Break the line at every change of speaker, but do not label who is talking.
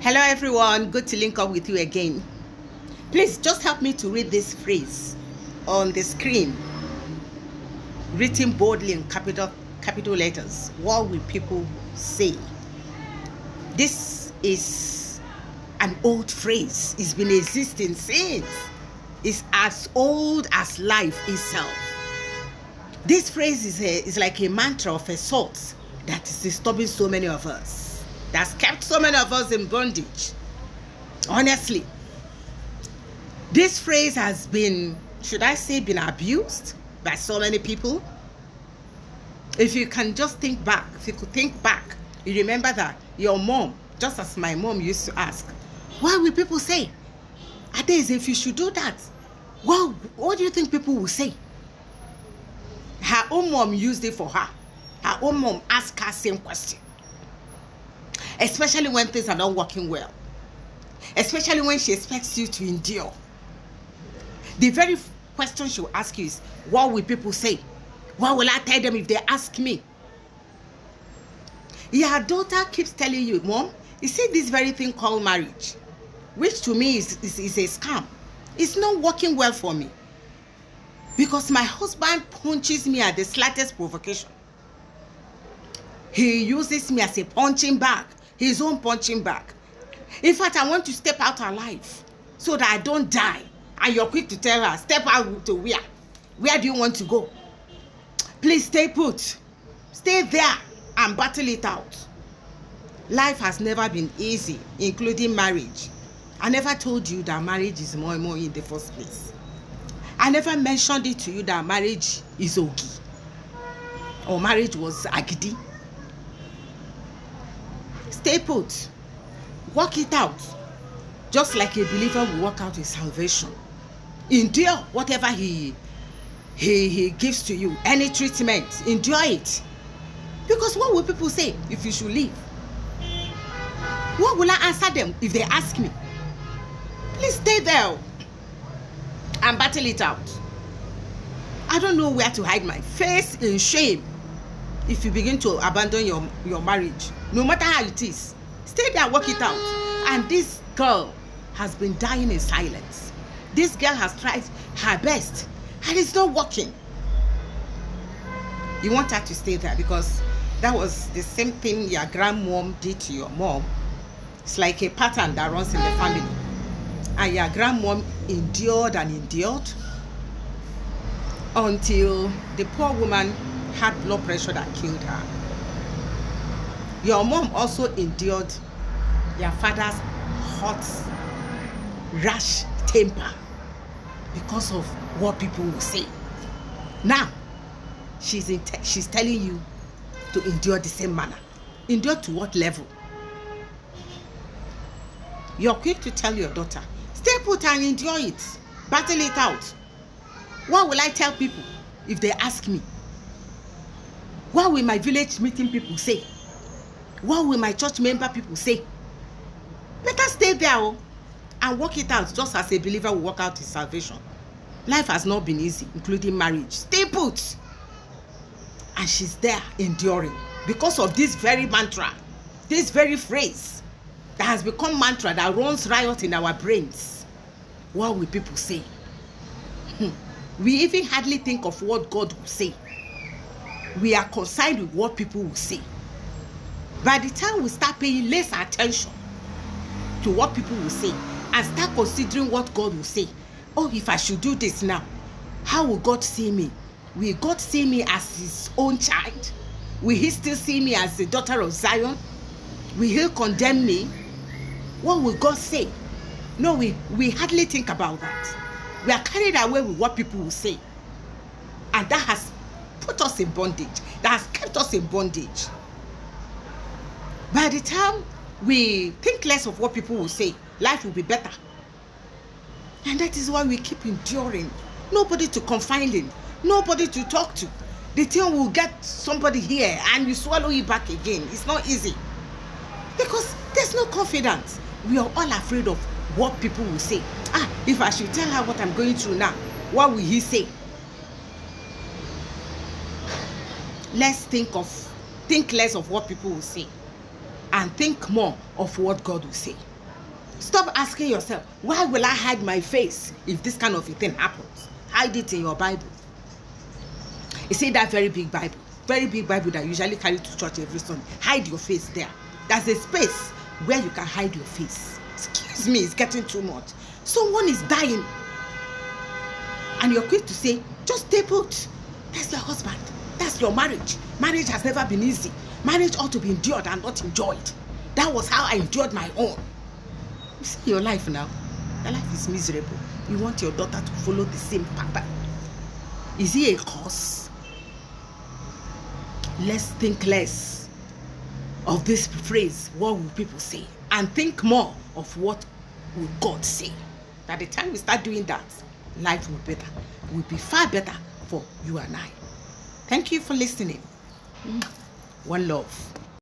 Hello everyone, good to link up with you again. Please just help me to read this phrase on the screen, written boldly in capital letters. What will people say? This is an old phrase. It's been existing since. It's as old as life itself. This phrase is like a mantra of a sort that is disturbing so many of us. That's kept so many of us in bondage. Honestly, this phrase has been, should I say, been abused by so many people. If you can just think back, if you could think back, you remember that your mom, just as my mom used to ask, what will people say? Ades, if you should do that, well, what do you think people will say? Her own mom used it for her. Her own mom asked her same question. Especially when things are not working well. Especially when she expects you to endure. The very question she'll ask you is, what will people say? What will I tell them if they ask me? Your daughter keeps telling you, Mom, you see this very thing called marriage, which to me is a scam. It's not working well for me. Because my husband punches me at the slightest provocation. He uses me as a punching bag, his own punching bag. In fact, I want to step out alive so that I don't die. And you're quick to tell her, step out to where? Where do you want to go? Please stay put. Stay there and battle it out. Life has never been easy, including marriage. I never told you that marriage is more and more in the first place. I never mentioned it to you that marriage is ogi or marriage was agidi. Stay put. Work it out. Just like a believer will work out his salvation. Endure whatever he gives to you. Any treatment, endure it. Because what will people say if you should leave? What will I answer them if they ask me? Please stay there and battle it out. I don't know where to hide my face in shame if you begin to abandon your marriage. No matter how it is, stay there and work it out. And this girl has been dying in silence. This girl has tried her best and it's not working. You want her to stay there because that was the same thing your grandmom did to your mom. It's like a pattern that runs in the family. And your grandmom endured and endured until the poor woman had blood pressure that killed her. Your mom also endured your father's hot, rash temper because of what people will say. Now, she's telling you to endure the same manner. Endure to what level? You're quick to tell your daughter, stay put and endure it. Battle it out. What will I tell people if they ask me? What will my village meeting people say? What will my church member people say? Better stay there and work it out just as a believer will work out his salvation. Life has not been easy, including marriage. Stay put. And she's there enduring because of this very mantra, this very phrase that has become mantra that runs riot in our brains. What will people say? We even hardly think of what God will say. We are concerned with what people will say. By the time we start paying less attention to what people will say and start considering what God will say, oh, if I should do this now, how will God see me? Will God see me as his own child? Will he still see me as the daughter of Zion? Will he condemn me? What will God say? No, we hardly think about that. We are carried away with what people will say. And that has put us in bondage. That has kept us in bondage. By the time we think less of what people will say, life will be better. And that is why we keep enduring. Nobody to confide in. Nobody to talk to. The thing will get somebody here and you swallow it back again. It's not easy. Because there's no confidence. We are all afraid of what people will say. If I should tell her what I'm going through now, what will he say? Let's think less of what people will say and think more of what God will say. Stop asking yourself, why will I hide my face if this kind of a thing happens? Hide it in your Bible. You see that very big Bible that you usually carry to church every Sunday. Hide your face there. There's a space where you can hide your face. Excuse me, it's getting too much. Someone is dying, and you're quick to say, just stay put. That's your husband. That's your marriage. Marriage has never been easy. Marriage ought to be endured and not enjoyed. That was how I endured my own. You see your life now. Your life is miserable. You want your daughter to follow the same pattern. Is it a cause? Let's think less of this phrase, what will people say? And think more of what will God say. By the time we start doing that, life will be far better for you and I. Thank you for listening. One love.